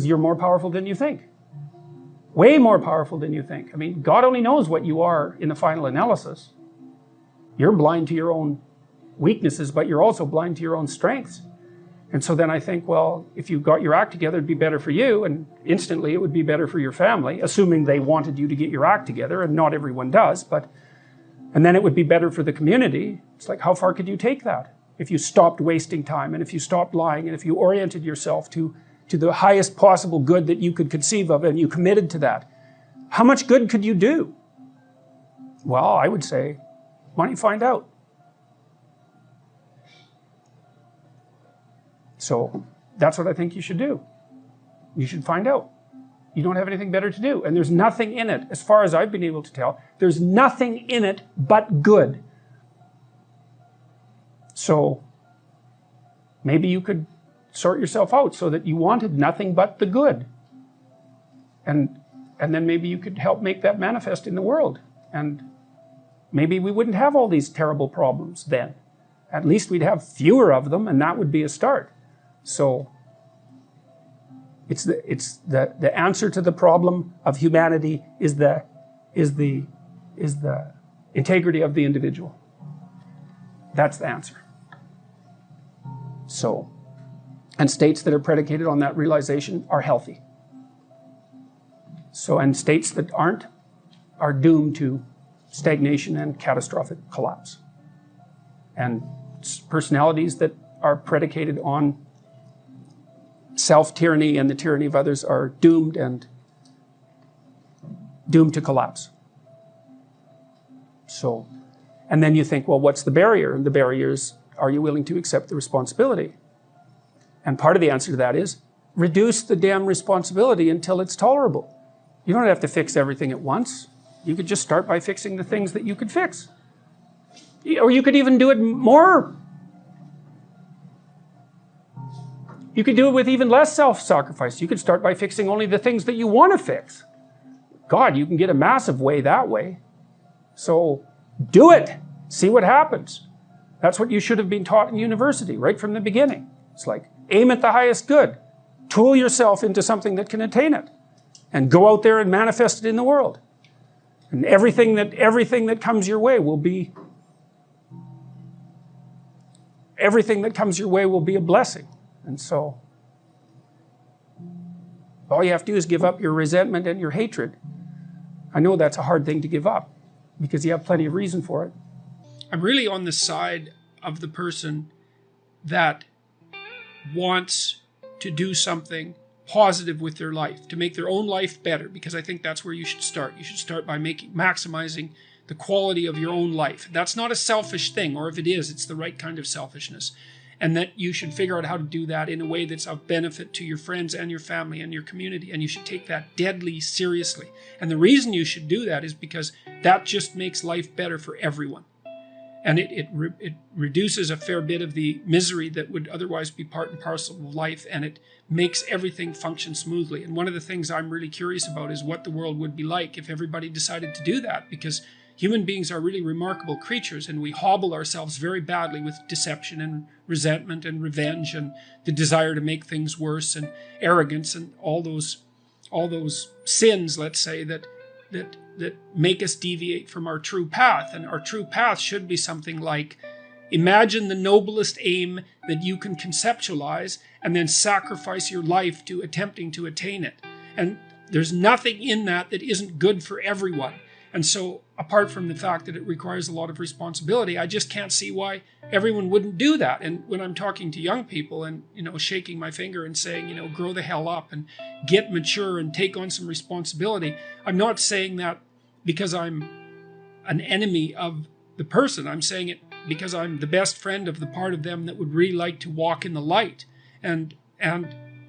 Because you're more powerful than you think. Way more powerful than you think. I mean, God only knows what you are in the final analysis. You're blind to your own weaknesses, but you're also blind to your own strengths. And so then I think, well, if you got your act together, it'd be better for you, and instantly it would be better for your family, assuming they wanted you to get your act together, and not everyone does, and then it would be better for the community. It's like, how far could you take that? If you stopped wasting time, and if you stopped lying, and if you oriented yourself to the highest possible good that you could conceive of, and you committed to that, how much good could you do? Well, I would say, why don't you find out? So that's what I think you should do. You should find out. You don't have anything better to do. And there's nothing in it, as far as I've been able to tell, there's nothing in it but good. So maybe you could sort yourself out so that you wanted nothing but the good. And then maybe you could help make that manifest in the world. And maybe we wouldn't have all these terrible problems then. At least we'd have fewer of them, and that would be a start. So it's the answer to the problem of humanity is the integrity of the individual. That's the answer. So, and states that are predicated on that realization are healthy. So, and states that aren't are doomed to stagnation and catastrophic collapse. And personalities that are predicated on self-tyranny and the tyranny of others are doomed to collapse. So, and then you think, well, what's the barrier? And the barrier is, are you willing to accept the responsibility? And part of the answer to that is, reduce the damn responsibility until it's tolerable. You don't have to fix everything at once. You could just start by fixing the things that you could fix. Or you could even do it more. You could do it with even less self-sacrifice. You could start by fixing only the things that you want to fix. God, you can get a massive way that way. So do it. See what happens. That's what you should have been taught in university right from the beginning. It's like, aim at the highest good. Tool yourself into something that can attain it. And go out there and manifest it in the world. And everything that comes your way will be a blessing. And so, all you have to do is give up your resentment and your hatred. I know that's a hard thing to give up, because you have plenty of reason for it. I'm really on the side of the person that wants to do something positive with their life, to make their own life better, because I think that's where you should start. You should start by maximizing the quality of your own life. That's not a selfish thing, or if it is, it's the right kind of selfishness. And that you should figure out how to do that in a way that's of benefit to your friends and your family and your community. And you should take that deadly seriously. And the reason you should do that is because that just makes life better for everyone. And it reduces a fair bit of the misery that would otherwise be part and parcel of life, and it makes everything function smoothly. And one of the things I'm really curious about is what the world would be like if everybody decided to do that, because human beings are really remarkable creatures, and we hobble ourselves very badly with deception and resentment and revenge and the desire to make things worse and arrogance and all those sins, let's say, that make us deviate from our true path. And our true path should be something like, imagine the noblest aim that you can conceptualize and then sacrifice your life to attempting to attain it. And there's nothing in that that isn't good for everyone. And so, apart from the fact that it requires a lot of responsibility, I just can't see why everyone wouldn't do that. And when I'm talking to young people and, shaking my finger and saying, grow the hell up and get mature and take on some responsibility, I'm not saying that because I'm an enemy of the person. I'm saying it because I'm the best friend of the part of them that would really like to walk in the light. And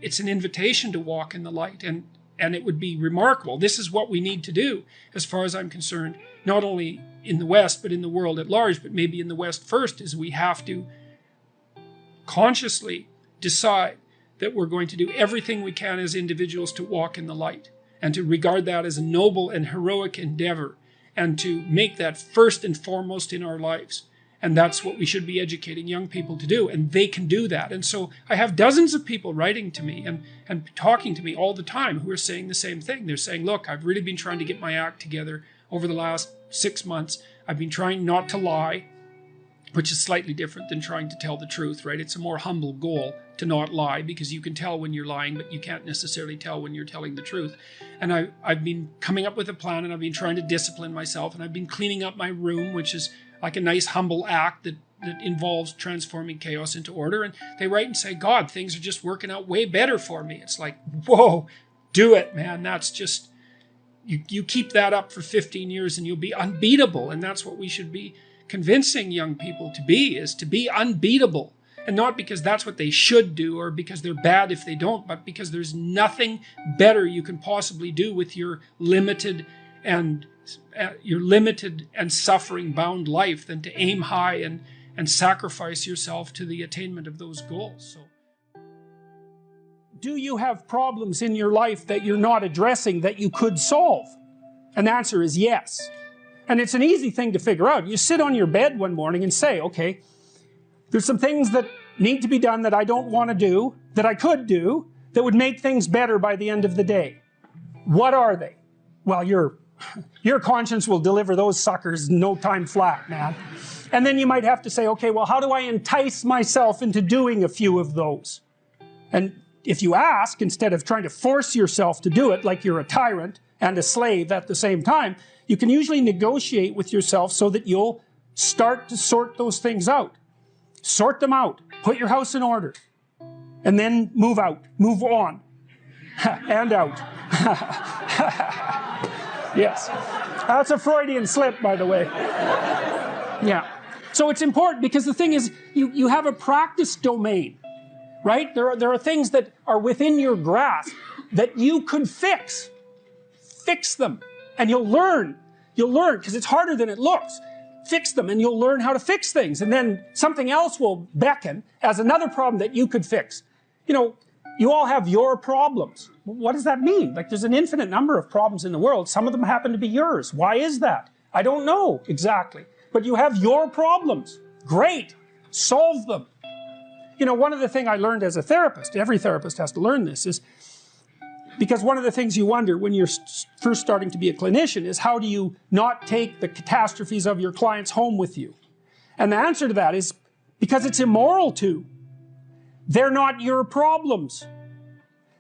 it's an invitation to walk in the light. And it would be remarkable. This is what we need to do, as far as I'm concerned, not only in the West, but in the world at large, but maybe in the West first, is we have to consciously decide that we're going to do everything we can as individuals to walk in the light, and to regard that as a noble and heroic endeavor, and to make that first and foremost in our lives. And that's what we should be educating young people to do. And they can do that. And so I have dozens of people writing to me and talking to me all the time who are saying the same thing. They're saying, look, I've really been trying to get my act together over the last 6 months. I've been trying not to lie, which is slightly different than trying to tell the truth, right? It's a more humble goal to not lie, because you can tell when you're lying, but you can't necessarily tell when you're telling the truth. And I've been coming up with a plan, and I've been trying to discipline myself, and I've been cleaning up my room, which is like a nice humble act that involves transforming chaos into order. And they write and say, God, things are just working out way better for me. It's like, whoa, do it, man. That's just, you keep that up for 15 years and you'll be unbeatable. And that's what we should be convincing young people to be, is to be unbeatable. And not because that's what they should do or because they're bad if they don't, but because there's nothing better you can possibly do with your limited and suffering bound life than to aim high and sacrifice yourself to the attainment of those goals. So, do you have problems in your life that you're not addressing that you could solve? And the answer is yes. And it's an easy thing to figure out. You sit on your bed one morning and say, okay, there's some things that need to be done that I don't want to do, that I could do, that would make things better by the end of the day. What are they? Well, your conscience will deliver those suckers in no time flat, man. And then you might have to say, okay, well, how do I entice myself into doing a few of those? And if you ask, instead of trying to force yourself to do it like you're a tyrant and a slave at the same time, you can usually negotiate with yourself so that you'll start to sort those things out. Sort them out. Put your house in order. And then move out. Move on. And out. Yes. That's a Freudian slip, by the way. Yeah. So it's important because the thing is, you have a practice domain, right? There are things that are within your grasp that you could fix. Fix them. And you'll learn. You'll learn, because it's harder than it looks. Fix them, and you'll learn how to fix things. And then something else will beckon as another problem that you could fix. You know, you all have your problems. What does that mean? Like, there's an infinite number of problems in the world. Some of them happen to be yours. Why is that? I don't know exactly. But you have your problems. Great. Solve them. You know, one of the things I learned as a therapist, every therapist has to learn this, is because one of the things you wonder when you're first starting to be a clinician is, how do you not take the catastrophes of your clients home with you? And the answer to that is because it's immoral to. They're not your problems.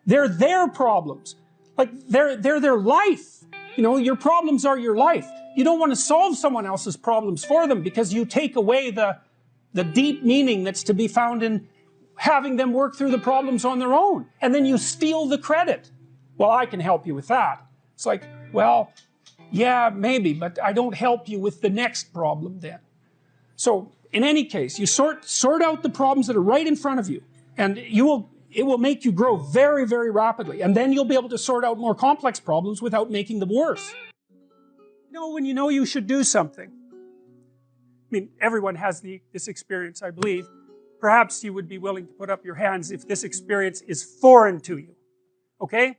They're their problems. Like, they're their life. You know, your problems are your life. You don't want to solve someone else's problems for them, because you take away the deep meaning that's to be found in having them work through the problems on their own. And then you steal the credit. Well, I can help you with that. It's like, well, yeah, maybe, but I don't help you with the next problem then. So, in any case, you sort out the problems that are right in front of you, and it will make you grow very, very rapidly. And then you'll be able to sort out more complex problems without making them worse. You know, when you know you should do something, I mean, everyone has this experience, I believe. Perhaps you would be willing to put up your hands if this experience is foreign to you. Okay?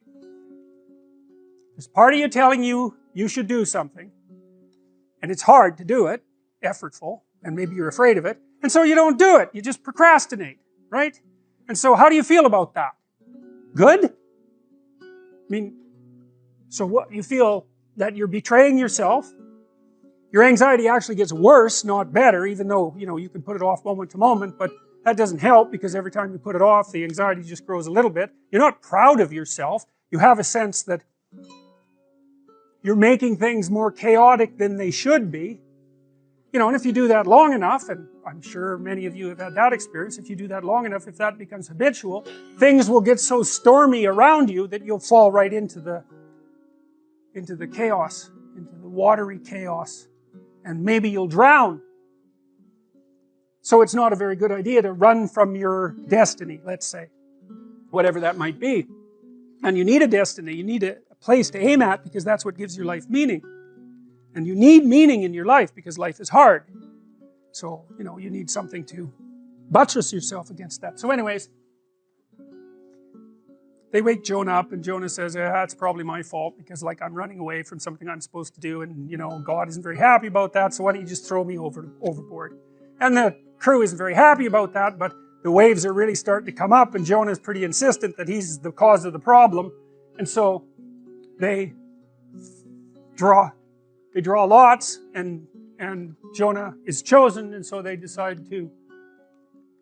There's part of you telling you you should do something, and it's hard to do it, effortful, and maybe you're afraid of it, and so you don't do it. You just procrastinate, right? And so how do you feel about that? Good? I mean, so what, you feel that you're betraying yourself. Your anxiety actually gets worse, not better, even though, you know, you can put it off moment to moment, but that doesn't help, because every time you put it off, the anxiety just grows a little bit. You're not proud of yourself. You have a sense that you're making things more chaotic than they should be. You know, and if you do that long enough, and I'm sure many of you have had that experience, if you do that long enough, if that becomes habitual, things will get so stormy around you that you'll fall right into the chaos, into the watery chaos, and maybe you'll drown. So it's not a very good idea to run from your destiny, let's say, whatever that might be. And you need a destiny, you need a place to aim at, because that's what gives your life meaning. And you need meaning in your life because life is hard. So, you know, you need something to buttress yourself against that. So anyways, they wake Jonah up, and Jonah says, yeah, it's probably my fault, because like I'm running away from something I'm supposed to do, and you know, God isn't very happy about that, so why don't you just throw me overboard? And the crew isn't very happy about that, but the waves are really starting to come up, and Jonah's pretty insistent that he's the cause of the problem. And so they draw lots, and Jonah is chosen, and so they decide to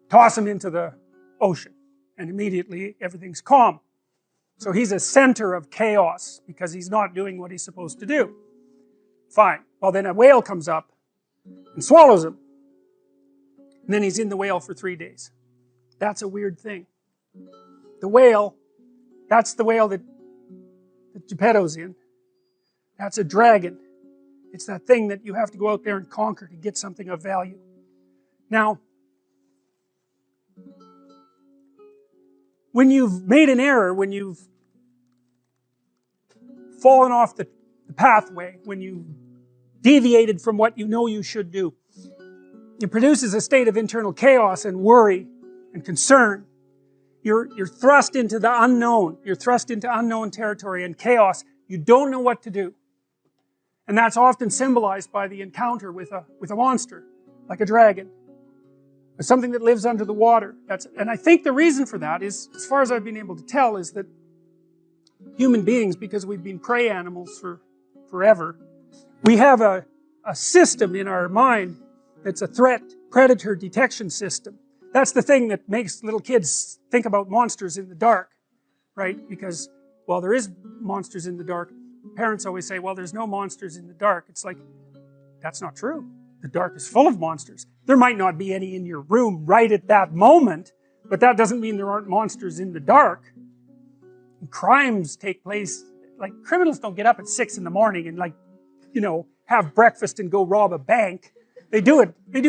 toss him into the ocean, and immediately everything's calm. So he's a center of chaos because he's not doing what he's supposed to do. Fine. Well, then a whale comes up and swallows him, and then he's in the whale for 3 days. That's a weird thing. The whale, that's the whale that Geppetto's in. That's a dragon. It's that thing that you have to go out there and conquer to get something of value. Now, when you've made an error, when you've fallen off the pathway, when you've deviated from what you know you should do, it produces a state of internal chaos and worry and concern. You're thrust into the unknown. You're thrust into unknown territory and chaos. You don't know what to do. And that's often symbolized by the encounter with a monster, like a dragon, or something that lives under the water. And I think the reason for that is, as far as I've been able to tell, is that human beings, because we've been prey animals for forever, we have a system in our mind that's a threat predator detection system. That's the thing that makes little kids think about monsters in the dark, right? Because, well, there is monsters in the dark. Parents always say, well, there's no monsters in the dark. It's like, that's not true. The dark is full of monsters. There might not be any in your room right at that moment, but that doesn't mean there aren't monsters in the dark. And crimes take place, like, criminals don't get up at 6 in the morning and, like, you know, have breakfast and go rob a bank. They do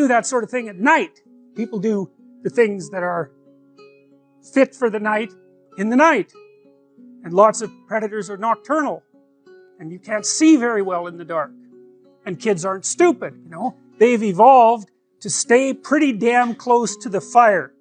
that sort of thing at night. People do the things that are fit for the night in the night. And lots of predators are nocturnal. And you can't see very well in the dark. And kids aren't stupid, you know. They've evolved to stay pretty damn close to the fire.